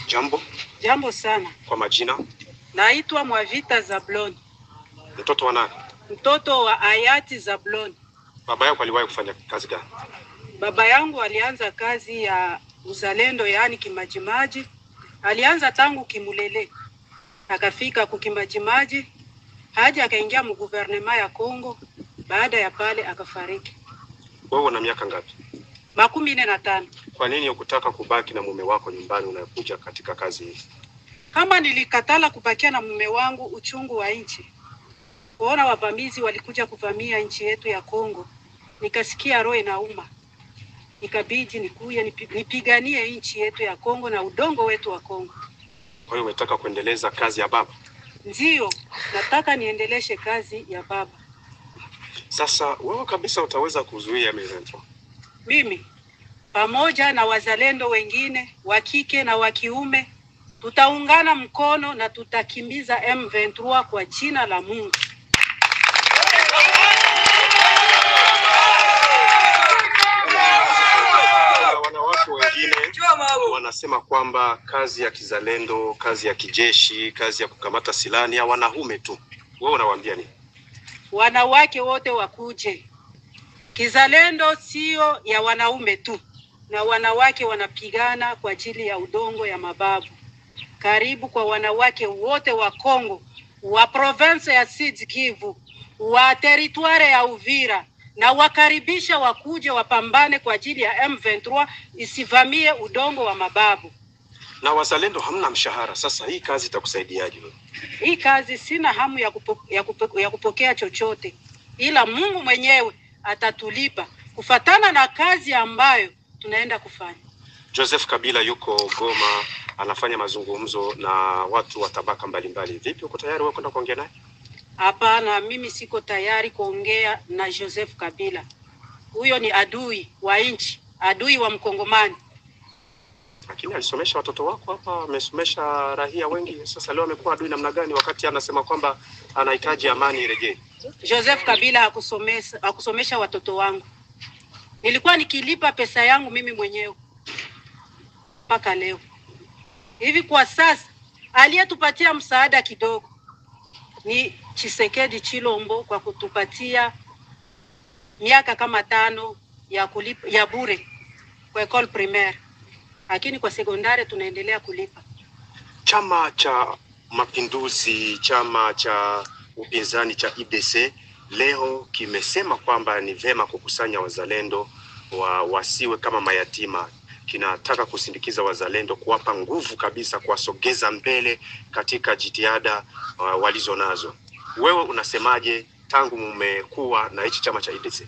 Jambo. Jambo sana. Kwa majina? Naitwa Mwavita Zabloni. Mtoto wa nani? Mtoto wa hayati Zabloni. Baba yako aliwahi kufanya kazi gani? Baba yangu alianza kazi ya uzalendo, yaani kimajimaji. Alianza tangu Kimulele. Akafika kukimajimaji. Haja akaingia mu guvernema ya Kongo. Baada ya pale akafariki. Wewe una miaka ngapi? 45. Kwa nini hukutaka kubaki na mume wako nyumbani unakuja katika kazi hii? Kama nilikatala kubakia na mume wangu, uchungu wa nchi. Kuona wavamizi walikuja kuvamia nchi yetu ya Kongo. Nikasikia roho inauma. Nikabidi nikuye nipiganie nchi yetu ya Kongo na udongo wetu wa Kongo. Kwa hiyo unataka kuendeleza kazi ya baba? Ndio, nataka niendeleshe kazi ya baba. Sasa wewe kabisa utaweza kuzuia M23? Mimi pamoja na wazalendo wengine wa kike na wa kiume tutaungana mkono na tutakimbiza M23 kwa jina la Mungu. Wanawake wengine wanasema kwamba kazi ya kizalendo, kazi ya kijeshi, kazi ya kukamata silaha ni ya wanaume tu. Wewe unawaambia nini? Wanawake wote wakuje. Kizalendo sio ya wanaume tu, na wanawake wanapigana kwa ajili ya udongo ya mababu. Karibu kwa wanawake wote wa Kongo, wa province ya Sud Kivu, wa territoire ya Uvira, na wakaribisha wakuje wapambane kwa ajili ya M23 isivamie udongo wa mababu. Na wazalendo hamna mshahara. Sasa hii kazi itakusaidiaje wewe? Hii kazi sina hamu ya kupokea chochote, ila Mungu mwenyewe atatulipa kufatana na kazi ambayo tunaenda kufanya. Joseph Kabila yuko Goma, anafanya mazungumzo na watu wa tabaka mbalimbali. Vipi, uko tayari wewe kwenda kuongea naye? Hapana, mimi siko tayari kuongea na Joseph Kabila. Huyo ni adui wa nchi, adui wa Mkongomani. Lakini alisomesha watoto wako hapa, amesomesha raia wengi. Sasa leo amekuwa adui namna gani wakati anasema kwamba anahitaji amani irejee? Joseph Kabila hakusomesha watoto wangu. Nilikuwa nikilipa pesa yangu mimi mwenyewe mpaka leo. Hivi kwa sasa aliyetupatia msaada kidogo ni Tshisekedi Chilombo kwa kutupatia miaka kama 5 ya kulipa ya bure kwa école primaire. Lakini kwa sekondari tunaendelea kulipa. Chama cha Mapinduzi, chama cha upinzani cha IDC leo kimesema kwamba ni vema kukusanya wazalendo wasiwe kama mayatima. Kinataka kusindikiza wazalendo, kuwapa nguvu kabisa, kuwasogeza mbele katika jitihada walizo nazo. Wewe unasemaje tangu mmekuwa na hichi chama cha IDC?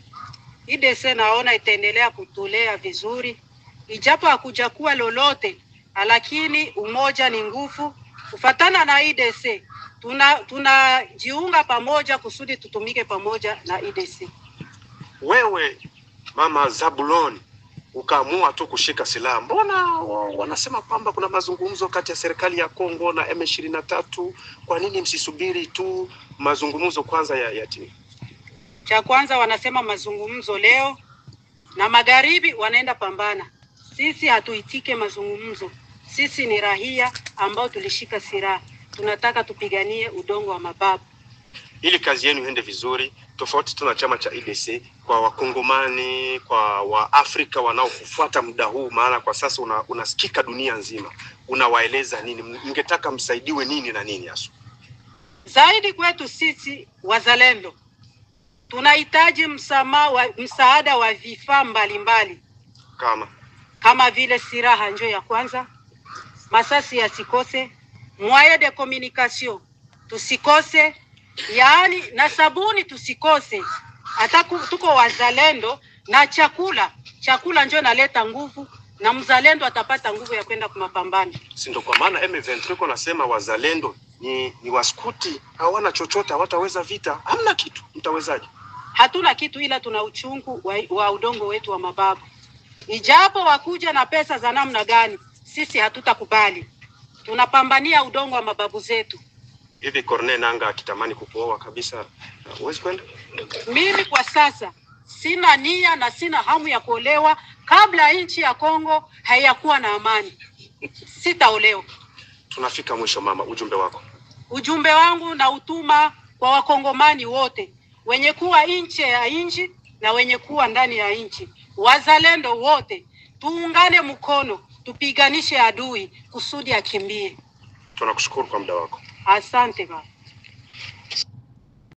IDC naona itaendelea kutulea vizuri. Ijapo hakuja kuwa lolote, lakini umoja ni nguvu. Kufatana na IDC, tunajiunga pamoja kusudi tutumike pamoja na IDC. Wewe mama Zabuloni ukaamua tu kushika silaha. Mbona wanasema kwamba kuna mazungumzo kati ya serikali ya Kongo na M23? Kwa nini msisubiri tu mazungumzo kwanza ya timu? Cha kwanza wanasema mazungumzo leo na magharibi wanaenda pambana. Sisi hatuitike mazungumzo. Sisi ni raia ambao tulishika silaha. Tunataka tupiganie udongo wa mababu. Ili kazi yenu iende vizuri, tofauti tuna chama cha IDC, kwa wakongomani, kwa waafrika wanaokufuata muda huu, maana kwa sasa unasikika dunia nzima, unawaeleza nini? Mngetaka msaidiwe nini na nini hasa? Zaidi kwetu sisi wazalendo, tunahitaji msaada wa vifaa mbalimbali. Kama vile silaha njo ya kwanza, masasi yasikose, moyen de communication tusikose, yaani na sabuni tusikose. Hata tuko wazalendo na chakula njo naleta nguvu, na mzalendo atapata nguvu ya kwenda kumapambano. Si ndio? Kwa maana M23 nasema wazalendo ni waskuti, hawana chochote, hawataweza vita. Hamna kitu, mtawezaje? Hatuna kitu, ila tuna uchungu wa udongo wetu wa mababu. Ijapo wakuja na pesa za namna gani, sisi hatutakubali. Tunapambania udongo wa mababu zetu. Hivi Corneille Nangaa akitamani kukuoa kabisa, huwezi kwenda? Mimi kwa sasa sina nia na sina hamu ya kuolewa kabla nchi ya Kongo hayakuwa na amani. sitaolewa. Tunafika mwisho mama, ujumbe wako. Ujumbe wangu na utuma kwa wakongomani wote, wenye kuwa nje ya nchi na wenye kuwa ndani ya nchi. Wazalendo wote, tuungane mkono, tupiganishe adui kusudi akimbie. Tunakushukuru kwa muda wako. Asante baba.